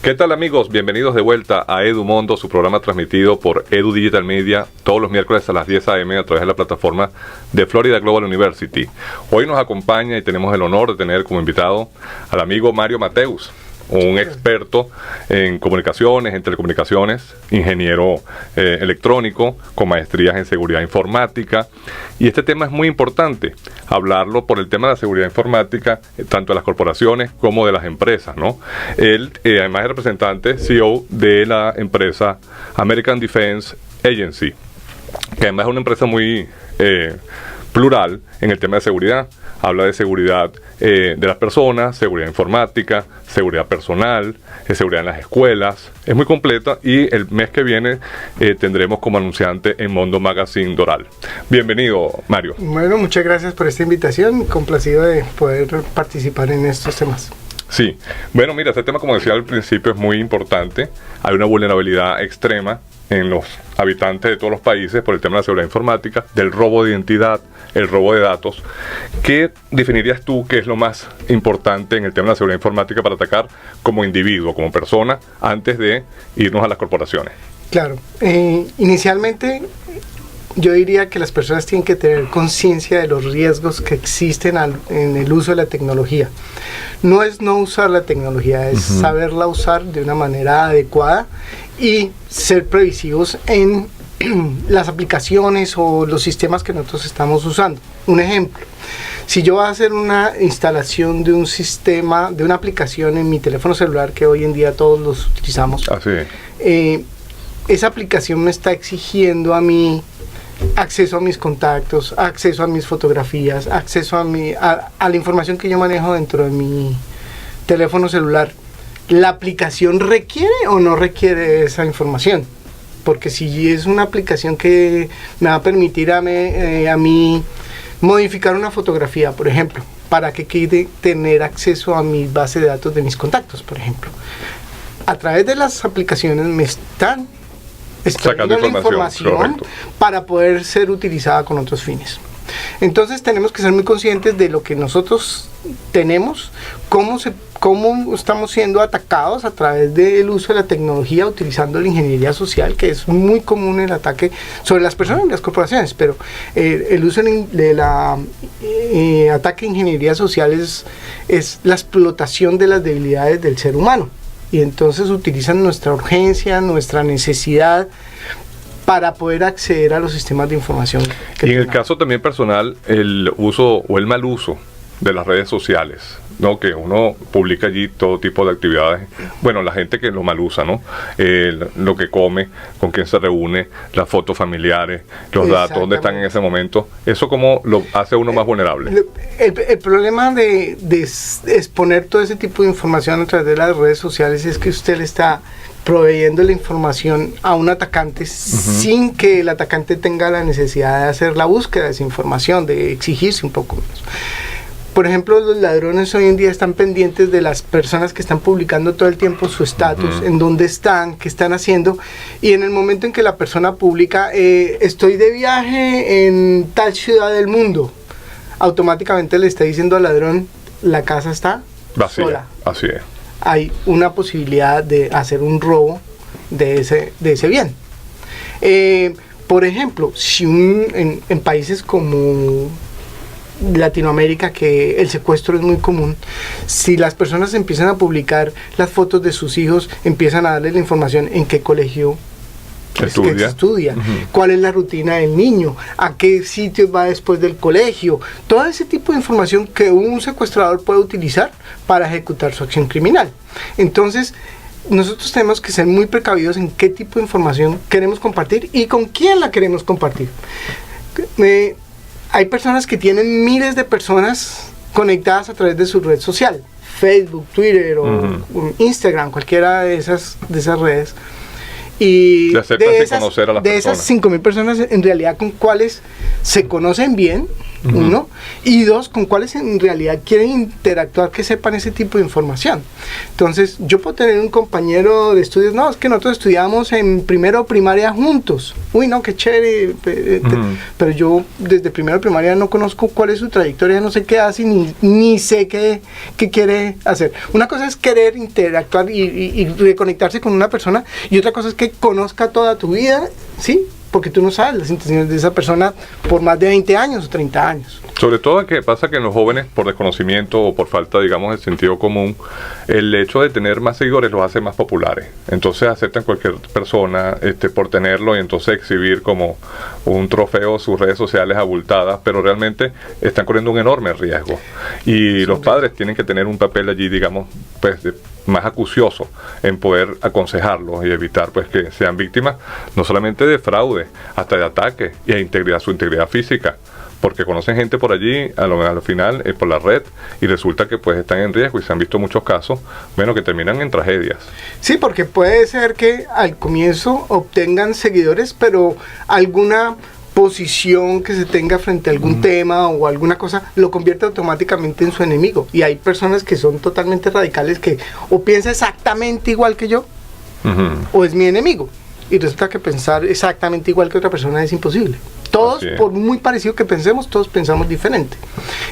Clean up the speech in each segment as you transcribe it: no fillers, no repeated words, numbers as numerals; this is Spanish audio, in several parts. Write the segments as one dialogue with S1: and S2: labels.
S1: ¿Qué tal, amigos? Bienvenidos de vuelta a EduMundo, su programa transmitido por Edu Digital Media todos los miércoles a las 10 a.m. a través de la plataforma de Florida Global University. Hoy nos acompaña y tenemos el honor de tener como invitado al amigo Mario Mateus, un experto en comunicaciones, en telecomunicaciones, ingeniero electrónico, con maestrías en seguridad informática. Y este tema es muy importante, hablarlo por el tema de la seguridad informática, tanto de las corporaciones como de las empresas, ¿no? Él, además es representante, CEO de la empresa American Defense Agency, que además es una empresa muy plural en el tema de seguridad. Habla de seguridad de las personas, seguridad informática, seguridad personal, seguridad en las escuelas. Es muy completa y el mes que viene tendremos como anunciante en Mondo Magazine Doral. Bienvenido, Mario.
S2: Bueno, muchas gracias por esta invitación. Complacido de poder participar en estos temas.
S1: Sí. Bueno, mira, este tema, como decía al principio, es muy importante. Hay una vulnerabilidad extrema en los habitantes de todos los países por el tema de la seguridad informática, del robo de identidad, el robo de datos. ¿Qué definirías tú que es lo más importante en el tema de la seguridad informática para atacar como individuo, como persona, antes de irnos a las corporaciones?
S2: Claro, inicialmente yo diría que las personas tienen que tener conciencia de los riesgos que existen en el uso de la tecnología. No es no usar la tecnología, es saberla usar de una manera adecuada y ser previsivos en las aplicaciones o los sistemas que nosotros estamos usando. Un ejemplo, si yo voy a hacer una instalación de un sistema, de una aplicación en mi teléfono celular, que hoy en día todos los utilizamos, esa aplicación me está exigiendo a mí acceso a mis contactos, acceso a mis fotografías, acceso a la información que yo manejo dentro de mi teléfono celular. ¿La aplicación requiere o no requiere esa información? Porque si es una aplicación que me va a permitir a mí modificar una fotografía, por ejemplo, para que quiera tener acceso a mi base de datos de mis contactos, por ejemplo, a través de las aplicaciones me están sacando la información para poder ser utilizada con otros fines. Entonces tenemos que ser muy conscientes de lo que nosotros tenemos, cómo estamos siendo atacados a través del uso de la tecnología, utilizando la ingeniería social, que es muy común el ataque sobre las personas y las corporaciones, pero el uso de la ataque de ingeniería social es la explotación de las debilidades del ser humano. Y entonces utilizan nuestra urgencia, nuestra necesidad para poder acceder a los sistemas de información.
S1: Y en el caso también personal, el uso o el mal uso de las redes sociales, ¿no? Que uno publica allí todo tipo de actividades. Bueno, la gente que lo mal usa, ¿no? Lo que come, con quién se reúne, las fotos familiares, los datos, dónde están en ese momento. ¿Eso cómo lo hace uno más vulnerable?
S2: El problema de exponer todo ese tipo de información a través de las redes sociales es que usted le está proveyendo la información a un atacante sin que el atacante tenga la necesidad de hacer la búsqueda de esa información, de exigirse un poco menos. Por ejemplo, los ladrones hoy en día están pendientes de las personas que están publicando todo el tiempo su estatus, en dónde están, qué están haciendo, y en el momento en que la persona publica, estoy de viaje en tal ciudad del mundo, automáticamente le está diciendo al ladrón, la casa está
S1: vacía, sola. Así es.
S2: Hay una posibilidad de hacer un robo de ese bien. Por ejemplo, si en países como Latinoamérica, que el secuestro es muy común, si las personas empiezan a publicar las fotos de sus hijos, empiezan a darles la información en qué colegio estudia, cuál es la rutina del niño, a qué sitios va después del colegio, todo ese tipo de información que un secuestrador puede utilizar para ejecutar su acción criminal. Entonces, nosotros tenemos que ser muy precavidos en qué tipo de información queremos compartir y con quién la queremos compartir. Hay personas que tienen miles de personas conectadas a través de su red social, Facebook, Twitter o Instagram, cualquiera de esas redes. Y de esas 5.000 personas, en realidad con cuales se conocen bien, uno, y dos, con cuáles en realidad quieren interactuar, que sepan ese tipo de información. Entonces, yo puedo tener un compañero de estudios, no, es que nosotros estudiamos en primero primaria juntos, uy, no, qué chévere, pero yo desde primero primaria no conozco cuál es su trayectoria, no sé qué hace, ni sé qué quiere hacer. Una cosa es querer interactuar y reconectarse con una persona, y otra cosa es que conozca toda tu vida, ¿sí? Porque tú no sabes las intenciones de esa persona por más de 20 años o 30 años.
S1: Sobre todo que pasa que en los jóvenes, por desconocimiento o por falta, digamos, de sentido común, el hecho de tener más seguidores los hace más populares. Entonces aceptan cualquier persona por tenerlo, y entonces exhibir como un trofeo sus redes sociales abultadas, pero realmente están corriendo un enorme riesgo. Y los padres tienen que tener un papel allí, digamos, pues más acucioso en poder aconsejarlos y evitar pues que sean víctimas no solamente de fraude, hasta de ataques y a su integridad física, porque conocen gente por allí al final por la red, y resulta que pues están en riesgo, y se han visto muchos casos, bueno, que terminan en tragedias.
S2: Sí, porque puede ser que al comienzo obtengan seguidores, pero alguna posición que se tenga frente a algún tema o alguna cosa lo convierte automáticamente en su enemigo, y hay personas que son totalmente radicales, que o piensa exactamente igual que yo o es mi enemigo, y resulta que pensar exactamente igual que otra persona es imposible. Todos, por muy parecido que pensemos, todos pensamos diferente.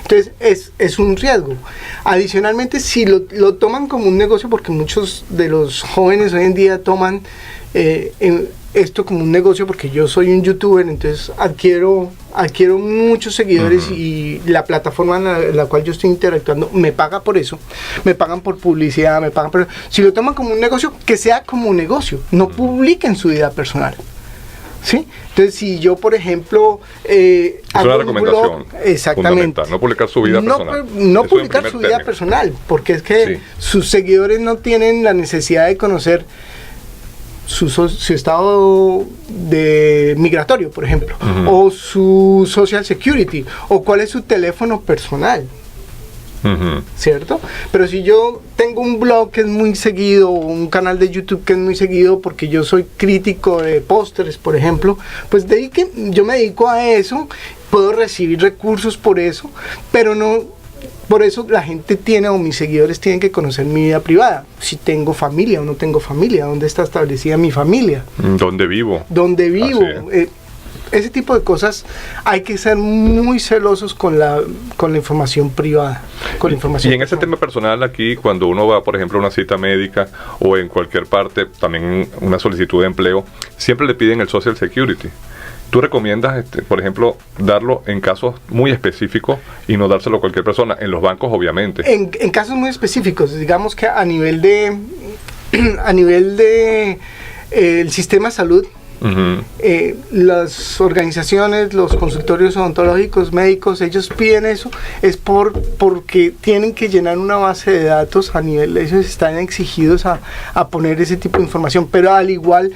S2: Entonces es un riesgo. Adicionalmente, si lo toman como un negocio, porque muchos de los jóvenes hoy en día toman esto como un negocio, porque yo soy un youtuber, entonces adquiero muchos seguidores, y la plataforma en la cual yo estoy interactuando me paga por eso, me pagan por publicidad, me pagan por... Si lo toman como un negocio, que sea como un negocio, no publiquen su vida personal, ¿sí? Entonces, si yo, por ejemplo,
S1: es una recomendación
S2: exactamente,
S1: no publicar su vida personal.
S2: No publicar su vida personal, porque es que sus seguidores no tienen la necesidad de conocer su estado de migratorio, por ejemplo, o su social security, o cuál es su teléfono personal, ¿cierto? Pero si yo tengo un blog que es muy seguido, o un canal de YouTube que es muy seguido, porque yo soy crítico de pósteres, por ejemplo, pues de ahí que yo me dedico a eso, puedo recibir recursos por eso, pero no... Por eso la gente tiene, o mis seguidores tienen que conocer mi vida privada. Si tengo familia o no tengo familia, dónde está establecida mi familia.
S1: ¿Dónde vivo?
S2: ¿Dónde vivo? Ese tipo de cosas hay que ser muy celosos con la información privada. Con la información
S1: y en ese tema personal, aquí, cuando uno va, por ejemplo, a una cita médica o en cualquier parte, también una solicitud de empleo, siempre le piden el Social Security. ¿Tú recomiendas, por ejemplo, darlo en casos muy específicos y no dárselo a cualquier persona? En los bancos, obviamente.
S2: En casos muy específicos, digamos que a nivel de el sistema de salud, las organizaciones, los consultorios odontológicos, médicos, ellos piden eso, es porque tienen que llenar una base de datos a nivel, ellos están exigidos a poner ese tipo de información, pero al igual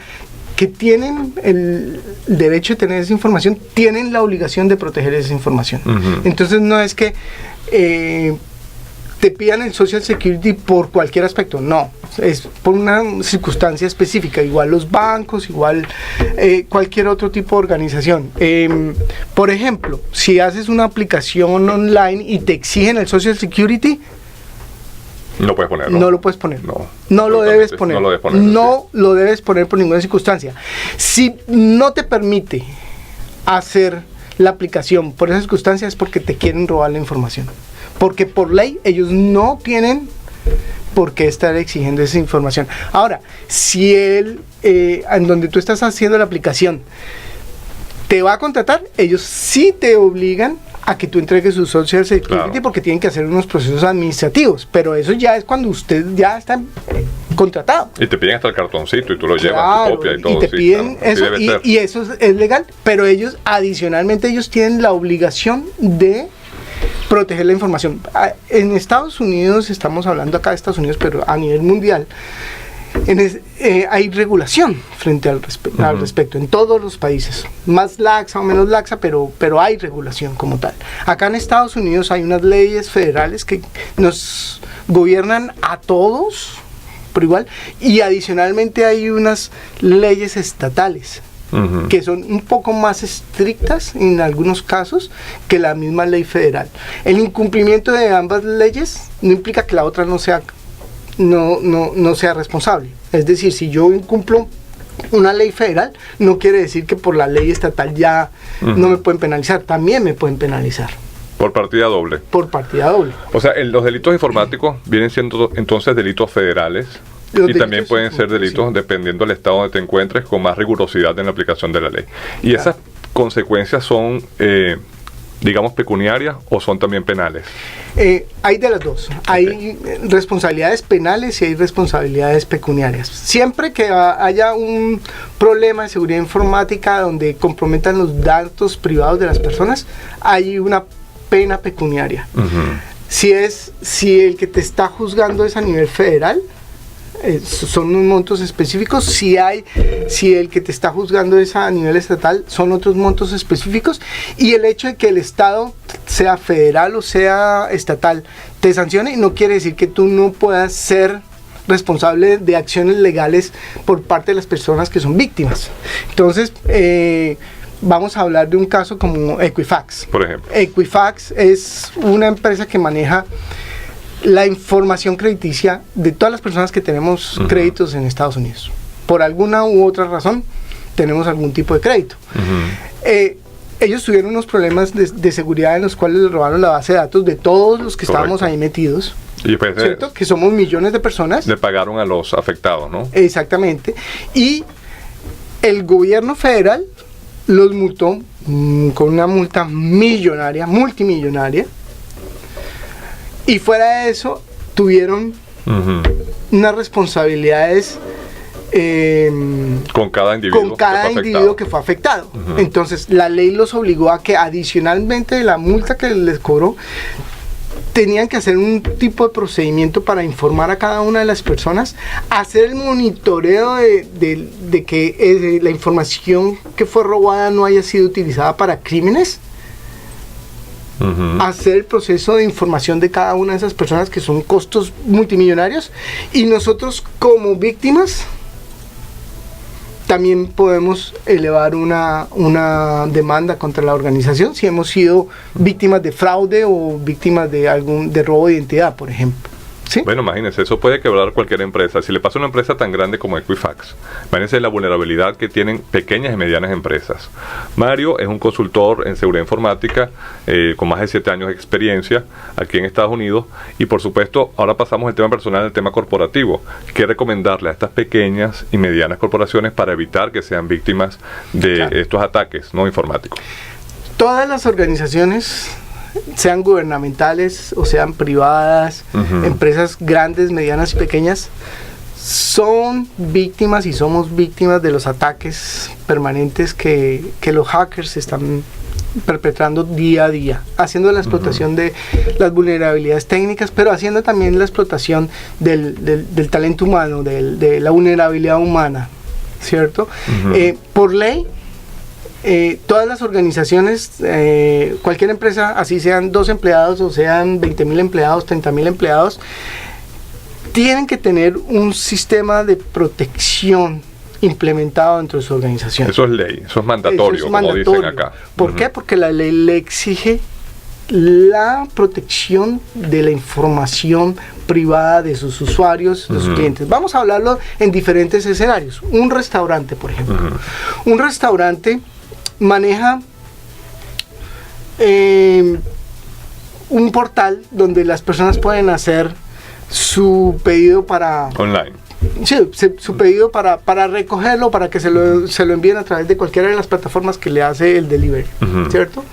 S2: que tienen el derecho de tener esa información, tienen la obligación de proteger esa información. Entonces no es que te pidan el Social Security por cualquier aspecto, no, es por una circunstancia específica, igual los bancos, igual cualquier otro tipo de organización. Por ejemplo, si haces una aplicación online y te exigen el Social Security,
S1: no puedes ponerlo.
S2: No lo puedes poner. No lo debes poner. No lo debes poner por ninguna circunstancia. Si no te permite hacer la aplicación por esa circunstancia, es porque te quieren robar la información. Porque por ley ellos no tienen por qué estar exigiendo esa información. Ahora, si él, en donde tú estás haciendo la aplicación, te va a contratar, ellos sí te obligan a que tú entregues su Social Security, porque tienen que hacer unos procesos administrativos, pero eso ya es cuando usted ya está contratado.
S1: Y te piden hasta el cartoncito y tú lo llevas, tu copia y todo.
S2: Y te piden eso, y eso es legal, pero ellos adicionalmente tienen la obligación de proteger la información. En Estados Unidos, estamos hablando acá de Estados Unidos, pero a nivel mundial, hay regulación frente al respecto en todos los países, más laxa o menos laxa, pero hay regulación como tal. Acá en Estados Unidos hay unas leyes federales que nos gobiernan a todos por igual, y adicionalmente hay unas leyes estatales que son un poco más estrictas en algunos casos que la misma ley federal. El incumplimiento de ambas leyes no implica que la otra no sea responsable. Es decir, si yo incumplo una ley federal, no quiere decir que por la ley estatal ya no me pueden penalizar, también me pueden penalizar.
S1: Por partida doble.
S2: Por partida doble.
S1: O sea, los delitos informáticos vienen siendo entonces delitos federales. Y también pueden ser delitos, dependiendo del estado donde te encuentres, con más rigurosidad en la aplicación de la ley. ¿Y claro, esas consecuencias son, digamos, pecuniarias o son también penales?
S2: Hay de las dos. Hay responsabilidades penales y hay responsabilidades pecuniarias. Siempre que haya un problema de seguridad informática donde comprometan los datos privados de las personas, hay una pena pecuniaria. Si el que te está juzgando es a nivel federal, son unos montos específicos. Si el que te está juzgando es a nivel estatal, son otros montos específicos. Y el hecho de que el Estado, sea federal o sea estatal, te sancione, no quiere decir que tú no puedas ser responsable de acciones legales por parte de las personas que son víctimas. Entonces, vamos a hablar de un caso como Equifax.
S1: Por ejemplo.
S2: Equifax es una empresa que maneja la información crediticia de todas las personas que tenemos créditos en Estados Unidos. Por alguna u otra razón, tenemos algún tipo de crédito. Ellos tuvieron unos problemas de seguridad en los cuales les robaron la base de datos de todos los que estábamos ahí metidos.
S1: Y pues,
S2: ¿cierto? Que somos millones de personas.
S1: Le pagaron a los afectados, ¿no?
S2: Exactamente. Y el gobierno federal los multó con una multa millonaria, multimillonaria. Y fuera de eso, tuvieron unas responsabilidades
S1: con cada individuo
S2: que fue afectado. Entonces, la ley los obligó a que adicionalmente de la multa que les cobró, tenían que hacer un tipo de procedimiento para informar a cada una de las personas, hacer el monitoreo de que la información que fue robada no haya sido utilizada para crímenes, hacer el proceso de información de cada una de esas personas, que son costos multimillonarios, y nosotros como víctimas también podemos elevar una demanda contra la organización si hemos sido víctimas de fraude o víctimas de robo de identidad, por ejemplo. ¿Sí?
S1: Bueno, imagínense, eso puede quebrar cualquier empresa. Si le pasa a una empresa tan grande como Equifax, imagínense la vulnerabilidad que tienen pequeñas y medianas empresas. Mario es un consultor en seguridad informática con más de 7 años de experiencia aquí en Estados Unidos, y por supuesto ahora pasamos del tema personal al tema corporativo. ¿Qué recomendarle a estas pequeñas y medianas corporaciones para evitar que sean víctimas de estos ataques no informáticos?
S2: Todas las organizaciones, sean gubernamentales o sean privadas, empresas grandes, medianas y pequeñas, son víctimas y somos víctimas de los ataques permanentes que los hackers están perpetrando día a día, haciendo la explotación de las vulnerabilidades técnicas, pero haciendo también la explotación del talento humano, de la vulnerabilidad humana, ¿cierto? Por ley, todas las organizaciones, cualquier empresa, así sean 2 empleados o sean 20,000 empleados, 30,000 empleados, tienen que tener un sistema de protección implementado dentro de su organización.
S1: Eso es ley, eso es mandatorio, como dicen acá.
S2: ¿Por qué? Porque la ley le exige la protección de la información privada de sus usuarios, de sus clientes. Vamos a hablarlo en diferentes escenarios. Un restaurante, por ejemplo. Un restaurante maneja un portal donde las personas pueden hacer su pedido para
S1: online.
S2: Sí, su pedido para recogerlo, para que se lo envíen a través de cualquiera de las plataformas que le hace el delivery, ¿cierto?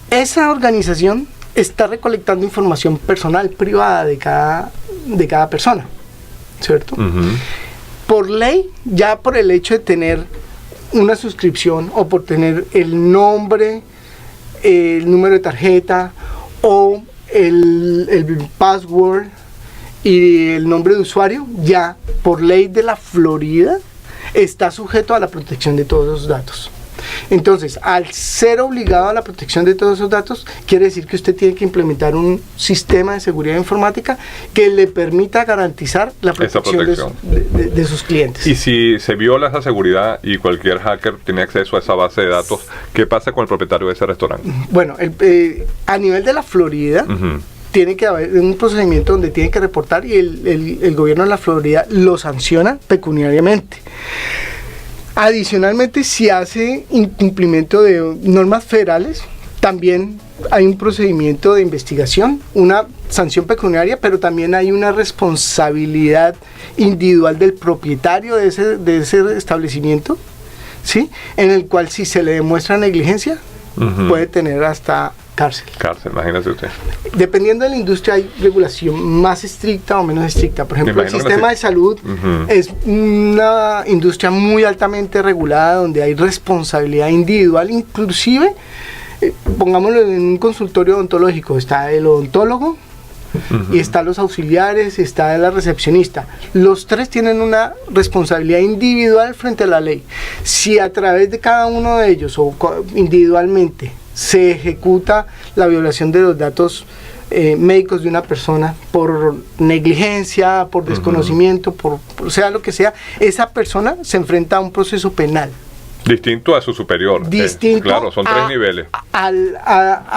S2: Esa organización está recolectando información personal, privada de cada persona, ¿cierto? Por ley, ya por el hecho de tener una suscripción o por tener el nombre, el número de tarjeta o el password y el nombre de usuario, ya por ley de la Florida está sujeto a la protección de todos esos datos. Entonces, al ser obligado a la protección de todos esos datos, quiere decir que usted tiene que implementar un sistema de seguridad informática que le permita garantizar la protección de sus clientes.
S1: Y si se viola esa seguridad y cualquier hacker tiene acceso a esa base de datos, ¿qué pasa con el propietario de ese restaurante?
S2: Bueno, a nivel de la Florida, tiene que haber un procedimiento donde tiene que reportar y el gobierno de la Florida lo sanciona pecuniariamente. Adicionalmente, si hace incumplimiento de normas federales, también hay un procedimiento de investigación, una sanción pecuniaria, pero también hay una responsabilidad individual del propietario de ese establecimiento, ¿sí? En el cual, si se le demuestra negligencia, puede tener hasta cárcel.
S1: Cárcel, imagínese usted.
S2: Dependiendo de la industria hay regulación más estricta o menos estricta. Por ejemplo, el sistema de salud es una industria muy altamente regulada donde hay responsabilidad individual, inclusive, pongámoslo en un consultorio odontológico, está el odontólogo, y están los auxiliares, está la recepcionista. Los tres tienen una responsabilidad individual frente a la ley. Si a través de cada uno de ellos o individualmente se ejecuta la violación de los datos médicos de una persona por negligencia, por desconocimiento, por sea lo que sea, esa persona se enfrenta a un proceso penal.
S1: Distinto a su superior.
S2: Distinto.
S1: Claro, son tres niveles.
S2: A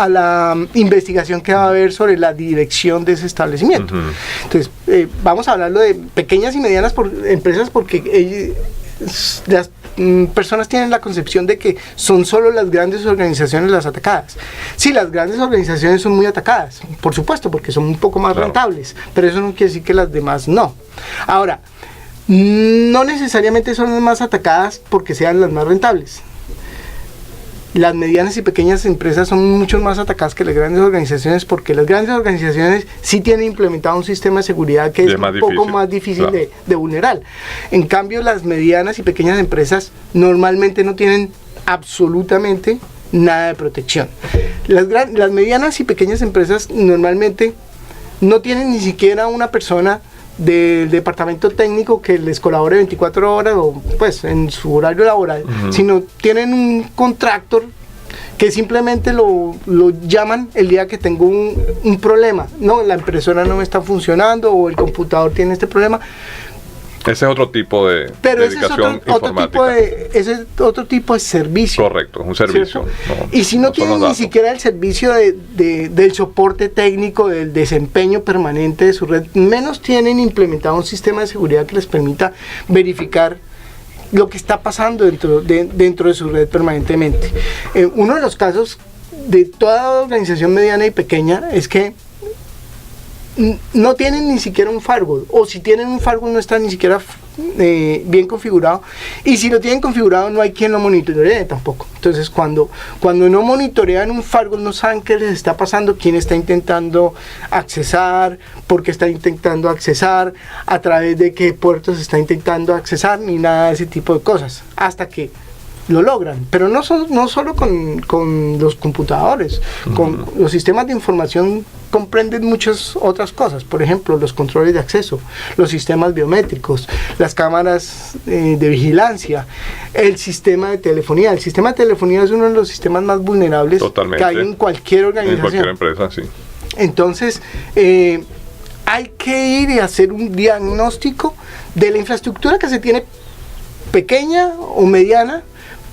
S2: la investigación que va a haber sobre la dirección de ese establecimiento. Entonces, vamos a hablarlo de pequeñas y medianas empresas porque las personas tienen la concepción de que son solo las grandes organizaciones las atacadas. Sí, las grandes organizaciones son muy atacadas, por supuesto, porque son un poco más rentables, pero eso no quiere decir que las demás no. Ahora, no necesariamente son las más atacadas porque sean las más rentables. Las medianas y pequeñas empresas son mucho más atacadas que las grandes organizaciones porque las grandes organizaciones sí tienen implementado un sistema de seguridad que es un poco más difícil de vulnerar. En cambio, las medianas y pequeñas empresas normalmente no tienen absolutamente nada de protección. Las medianas y pequeñas empresas normalmente no tienen ni siquiera una persona del departamento técnico que les colabore 24 horas o pues en su horario laboral, sino tienen un contractor que simplemente lo llaman el día que tengo un problema, no, la impresora no me está funcionando o el computador tiene este problema.
S1: Ese es otro tipo de dedicación informática.
S2: Ese es otro tipo de servicio.
S1: Correcto, un servicio.
S2: No, y si no tienen ni siquiera el servicio del soporte técnico, del desempeño permanente de su red, menos tienen implementado un sistema de seguridad que les permita verificar lo que está pasando dentro de su red permanentemente. Uno de los casos de toda organización mediana y pequeña es que no tienen ni siquiera un firewall, o si tienen un firewall no está ni siquiera bien configurado, y si lo tienen configurado no hay quien lo monitoree tampoco. Entonces cuando no monitorean un firewall no saben qué les está pasando, quién está intentando accesar, por qué está intentando accesar, a través de qué puertos está intentando accesar, ni nada de ese tipo de cosas, hasta que lo logran, pero no solo con los computadores, con los sistemas de información comprenden muchas otras cosas, por ejemplo, los controles de acceso, los sistemas biométricos, las cámaras de vigilancia, el sistema de telefonía. El sistema de telefonía es uno de los sistemas más vulnerables que hay en cualquier organización.
S1: En cualquier empresa, sí.
S2: Entonces, hay que ir y hacer un diagnóstico de la infraestructura que se tiene, pequeña o mediana,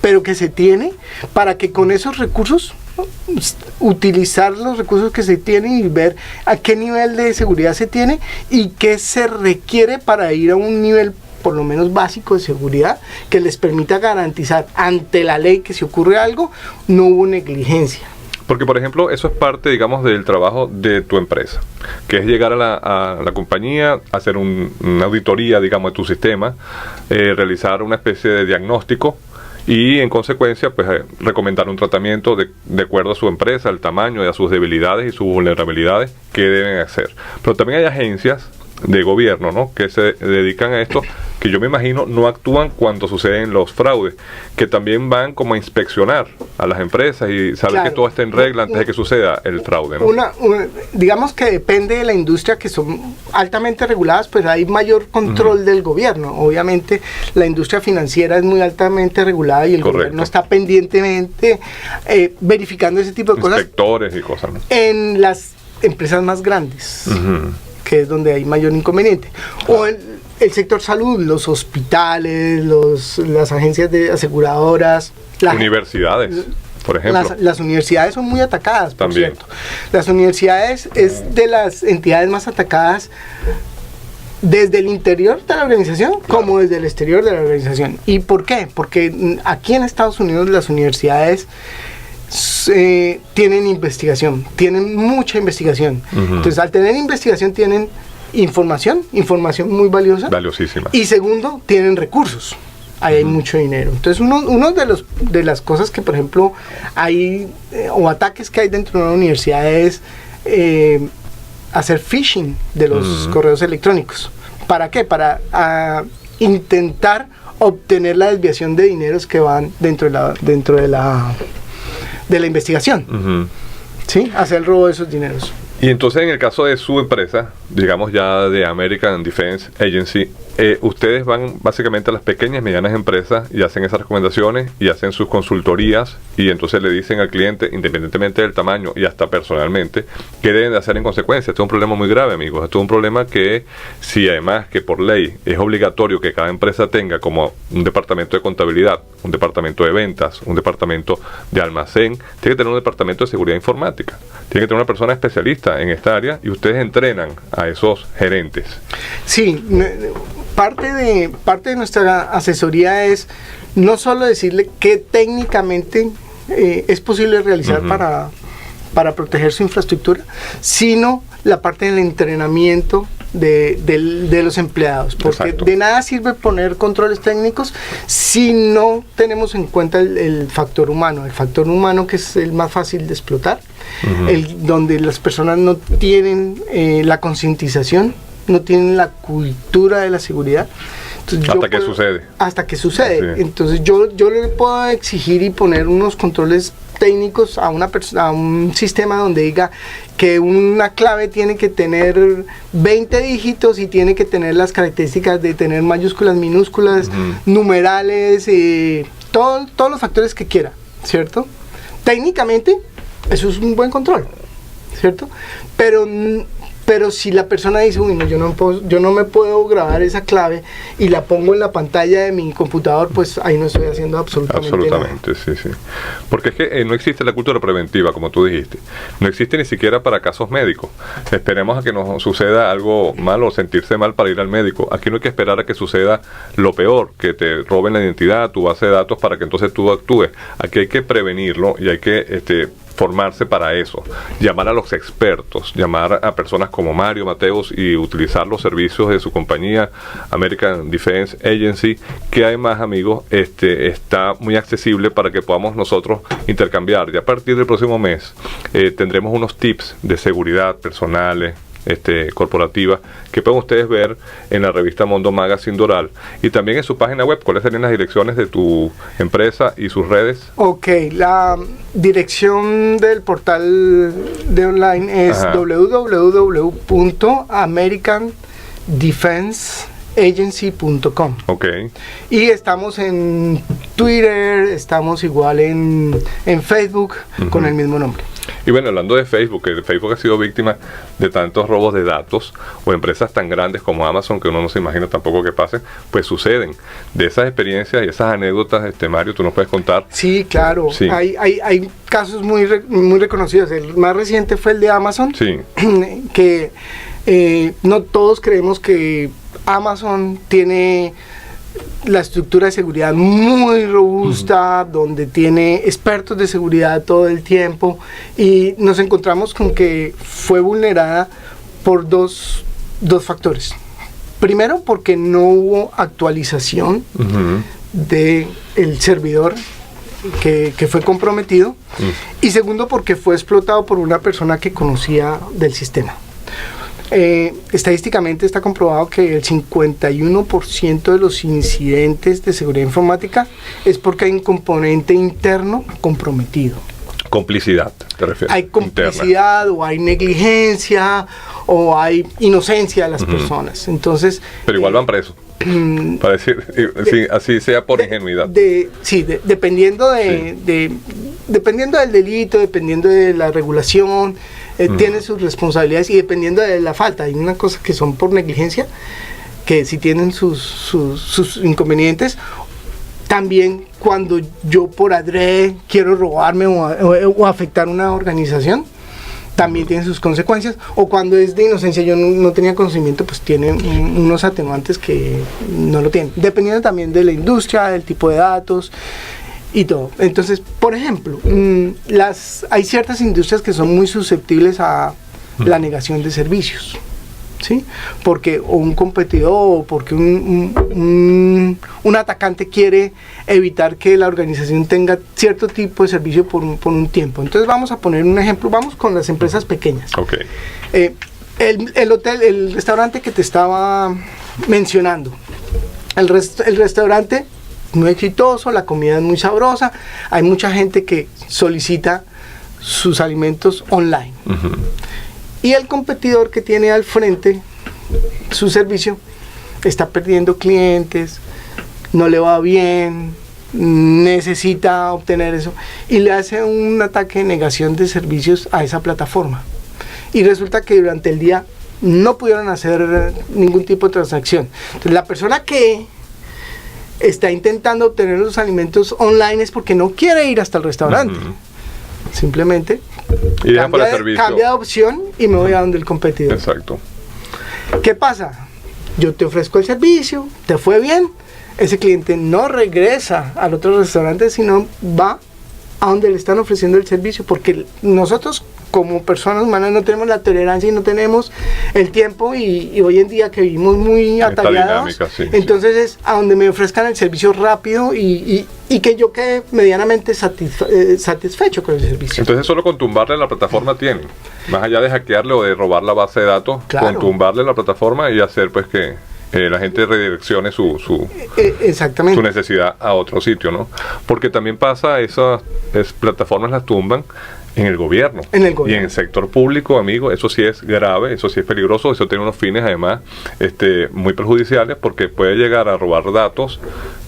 S2: pero que se tiene, para que con esos recursos utilizar los recursos que se tienen y ver a qué nivel de seguridad se tiene y qué se requiere para ir a un nivel por lo menos básico de seguridad que les permita garantizar ante la ley que si ocurre algo no hubo negligencia.
S1: Porque, por ejemplo, eso es parte, digamos, del trabajo de tu empresa, que es llegar a la compañía, hacer una auditoría, digamos, de tu sistema, realizar una especie de diagnóstico y, en consecuencia, pues recomendar un tratamiento de acuerdo a su empresa, al tamaño y a sus debilidades y sus vulnerabilidades que deben hacer. Pero también hay agencias de gobierno, ¿no? Que se dedican a esto, que yo me imagino no actúan cuando suceden los fraudes, que también van como a inspeccionar a las empresas y saber
S2: Claro.
S1: que todo esté en regla antes de que suceda el fraude, ¿no?
S2: Digamos que depende de la industria, que son altamente reguladas, pues hay mayor control del gobierno. Obviamente la industria financiera es muy altamente regulada y el
S1: Correcto.
S2: gobierno está pendientemente verificando ese tipo de cosas
S1: Inspectores y cosas, ¿no?
S2: en las empresas más grandes,
S1: Ujú.
S2: que es donde hay mayor inconveniente. O el sector salud, los hospitales, las agencias de aseguradoras,
S1: Universidades, por ejemplo.
S2: las universidades son muy atacadas, por
S1: También.
S2: cierto. Las universidades es de las entidades más atacadas desde el interior de la organización como desde el exterior de la organización. ¿Y por qué? Porque aquí en Estados Unidos las universidades tienen investigación, tienen mucha investigación.
S1: Ujú.
S2: Entonces, al tener investigación tienen información muy valiosa.
S1: Valiosísimas.
S2: Y segundo, tienen recursos. Ahí hay mucho dinero. Entonces, uno de las cosas que, por ejemplo, hay, o ataques que hay dentro de una universidad es hacer phishing de los correos electrónicos. ¿Para qué? Para intentar obtener la desviación de dineros que van dentro de la investigación.
S1: Ujú.
S2: ¿Sí? Hacer el robo de esos dineros.
S1: Y entonces en el caso de su empresa, digamos ya de American Defense Agency, ustedes van básicamente a las pequeñas y medianas empresas y hacen esas recomendaciones y hacen sus consultorías y entonces le dicen al cliente, independientemente del tamaño y hasta personalmente, qué deben de hacer en consecuencia. Esto es un problema muy grave, amigos. Esto es un problema que, si además que por ley es obligatorio que cada empresa tenga como un departamento de contabilidad, un departamento de ventas, un departamento de almacén, tiene que tener un departamento de seguridad informática. Tiene que tener una persona especialista en esta área y ustedes entrenan a esos gerentes.
S2: Sí, parte de nuestra asesoría es no solo decirle qué técnicamente es posible realizar para proteger su infraestructura, sino la parte del entrenamiento de los empleados, porque
S1: Exacto.
S2: de nada sirve poner controles técnicos si no tenemos en cuenta el factor humano que es el más fácil de explotar, donde las personas no tienen la concientización, no tienen la cultura de la seguridad. Entonces, hasta que sucede.
S1: Sí.
S2: Entonces yo le puedo exigir y poner unos controles técnicos a un sistema donde diga que una clave tiene que tener 20 dígitos y tiene que tener las características de tener mayúsculas, minúsculas, numerales, todos los factores que quiera, ¿cierto? Técnicamente eso es un buen control, ¿cierto? Pero si la persona dice, uy, no, yo no me puedo grabar esa clave y la pongo en la pantalla de mi computador, pues ahí no estoy haciendo absolutamente nada.
S1: Sí. Porque es que no existe la cultura preventiva, como tú dijiste. No existe ni siquiera para casos médicos. Esperemos a que nos suceda algo malo o sentirse mal para ir al médico. Aquí no hay que esperar a que suceda lo peor, que te roben la identidad, tu base de datos, para que entonces tú actúes. Aquí hay que prevenirlo y hay que formarse para eso, llamar a los expertos, llamar a personas como Mario Mateos y utilizar los servicios de su compañía American Defense Agency, que además, amigos, está muy accesible para que podamos nosotros intercambiar. Y a partir del próximo mes tendremos unos tips de seguridad personales, corporativa, que pueden ustedes ver en la revista Mundo Magazine Doral y también en su página web. ¿Cuáles serían las direcciones de tu empresa y sus redes?
S2: Ok, la dirección del portal de online es www.americandefenseagency.com.
S1: Ok.
S2: Y estamos en Twitter, estamos igual en Facebook con el mismo nombre.
S1: Y bueno, hablando de Facebook, que Facebook ha sido víctima de tantos robos de datos, o empresas tan grandes como Amazon, que uno no se imagina tampoco que pasen, pues suceden. De esas experiencias y esas anécdotas, Mario, ¿tú nos puedes contar?
S2: Sí, claro.
S1: Sí.
S2: Hay casos muy reconocidos. El más reciente fue el de Amazon,
S1: Sí.
S2: que no todos creemos que Amazon tiene la estructura de seguridad muy robusta, donde tiene expertos de seguridad todo el tiempo, y nos encontramos con que fue vulnerada por dos factores. Primero, porque no hubo actualización del servidor que fue comprometido, y segundo, porque fue explotado por una persona que conocía del sistema. Estadísticamente está comprobado que el 51% de los incidentes de seguridad informática es porque hay un componente interno comprometido.
S1: Complicidad, ¿te refieres?
S2: Hay complicidad interna, o hay negligencia o hay inocencia de las personas. Entonces,
S1: pero igual van presos. Para decir, sí, así sea por ingenuidad.
S2: Dependiendo dependiendo del delito, dependiendo de la regulación, tiene sus responsabilidades y dependiendo de la falta. Hay una cosa que son por negligencia, que sí tienen sus inconvenientes. También cuando yo por adrede quiero robarme o afectar una organización, también tiene sus consecuencias. O cuando es de inocencia, yo no tenía conocimiento, pues tiene unos atenuantes que no lo tienen. Dependiendo también de la industria, del tipo de datos y todo. Entonces, por ejemplo, hay ciertas industrias que son muy susceptibles a la negación de servicios, ¿sí? Porque o un competidor o porque un atacante quiere evitar que la organización tenga cierto tipo de servicio por un tiempo. Entonces vamos a poner un ejemplo, vamos con las empresas pequeñas.
S1: Okay.
S2: El hotel, el restaurante que te estaba mencionando, el restaurante muy exitoso, la comida es muy sabrosa, hay mucha gente que solicita sus alimentos online. Y el competidor que tiene al frente su servicio está perdiendo clientes, no le va bien, necesita obtener eso y le hace un ataque de negación de servicios a esa plataforma. Y resulta que durante el día no pudieron hacer ningún tipo de transacción. Entonces, la persona que está intentando obtener los alimentos online es porque no quiere ir hasta el restaurante. Simplemente
S1: y cambia
S2: de opción y me voy a donde el competidor.
S1: Exacto.
S2: ¿Qué pasa? Yo te ofrezco el servicio, te fue bien, ese cliente no regresa al otro restaurante, sino va a donde le están ofreciendo el servicio, porque nosotros como personas humanas no tenemos la tolerancia y no tenemos el tiempo y hoy en día que vivimos muy atareados, entonces es a donde me ofrezcan el servicio rápido y que yo quede medianamente satisfecho con el servicio.
S1: Entonces solo con tumbarle la plataforma tienen, más allá de hackearle o de robar la base de datos, con tumbarle la plataforma y hacer pues que la gente redireccione su necesidad a otro sitio, ¿no? Porque también pasa, esas plataformas las tumban en el gobierno. Y en el sector público, amigo, eso sí es grave, eso sí es peligroso, eso tiene unos fines además muy perjudiciales, porque puede llegar a robar datos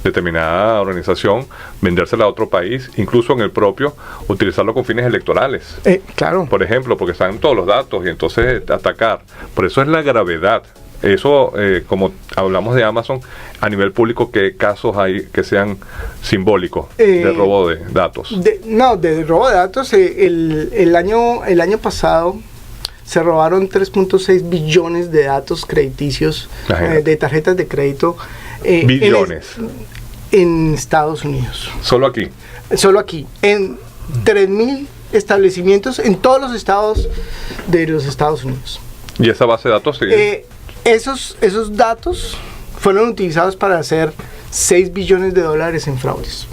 S1: de determinada organización, vendérsela a otro país, incluso en el propio, utilizarlo con fines electorales.
S2: Claro.
S1: Por ejemplo, porque están todos los datos y entonces atacar. Por eso es la gravedad. Eso, como hablamos de Amazon, a nivel público, ¿qué casos hay que sean simbólicos de robo de datos?
S2: De robo de datos, el año pasado se robaron 3.6 billones de datos crediticios de tarjetas de crédito.
S1: Billones.
S2: En Estados Unidos.
S1: ¿Solo aquí?
S2: Solo aquí. En 3.000 establecimientos en todos los estados de los Estados Unidos.
S1: ¿Y esa base de datos sigue?
S2: Esos datos fueron utilizados para hacer $6 billones en fraudes.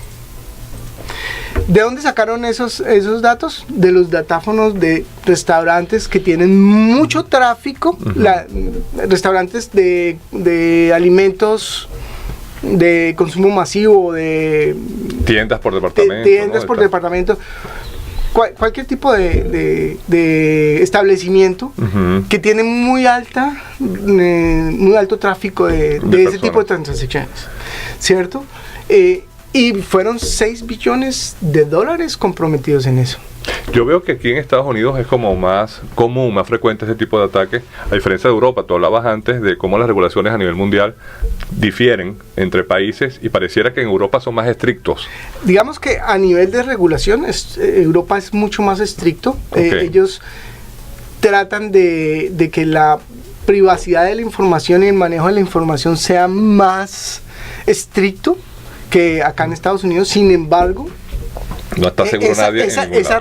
S2: ¿De dónde sacaron esos datos? De los datáfonos de restaurantes que tienen mucho tráfico, restaurantes de alimentos de consumo masivo, de
S1: tiendas por departamento.
S2: Tiendas por departamento. Cualquier tipo de establecimiento que tiene muy alto tráfico de ese tipo de transacciones, ¿cierto? Y fueron $6 billones comprometidos en eso.
S1: Yo veo que aquí en Estados Unidos es como más común, más frecuente ese tipo de ataques, a diferencia de Europa. Tú hablabas antes de cómo las regulaciones a nivel mundial difieren entre países y pareciera que en Europa son más estrictos.
S2: Digamos que a nivel de regulación, Europa es mucho más estricto. Ellos tratan de que la privacidad de la información y el manejo de la información sea más estricto que acá en Estados Unidos. Sin embargo,
S1: no está seguro nadie.
S2: Esa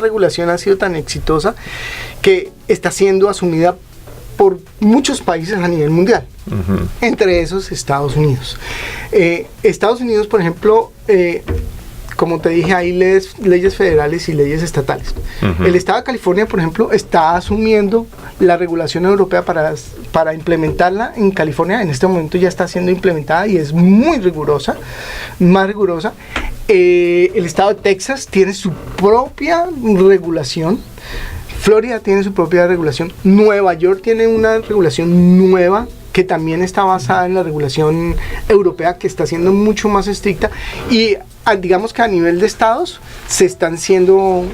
S2: regulación ha sido tan exitosa que está siendo asumida por muchos países a nivel mundial, entre esos Estados Unidos. Estados Unidos, por ejemplo, como te dije, hay leyes federales y leyes estatales. El Estado de California, por ejemplo, está asumiendo la regulación europea para implementarla en California. En este momento ya está siendo implementada y es muy rigurosa, más rigurosa. El Estado de Texas tiene su propia regulación. Florida tiene su propia regulación. Nueva York tiene una regulación nueva que también está basada en la regulación europea, que está siendo mucho más estricta, y digamos que a nivel de estados están siendo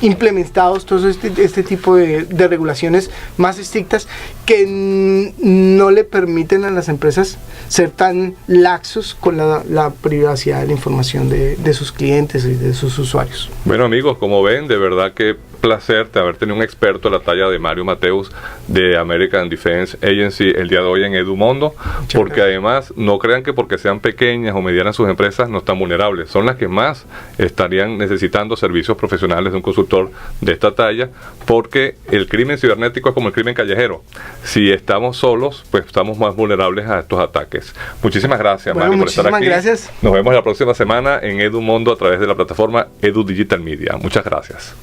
S2: implementados todos este tipo de regulaciones más estrictas que no le permiten a las empresas ser tan laxos con la privacidad de la información de sus clientes y de sus usuarios.
S1: Bueno, amigos, como ven, de verdad que placer de haber tenido un experto a la talla de Mario Mateus de American Defense Agency el día de hoy en Edumondo, porque además no crean que porque sean pequeñas o medianas sus empresas no están vulnerables, son las que más estarían necesitando servicios profesionales de un consultor de esta talla, porque el crimen cibernético es como el crimen callejero. Si estamos solos, pues estamos más vulnerables a estos ataques. Muchísimas gracias, Mario, por estar aquí.
S2: Gracias.
S1: Nos vemos la próxima semana en Edumondo a través de la plataforma Edu Digital Media. Muchas gracias.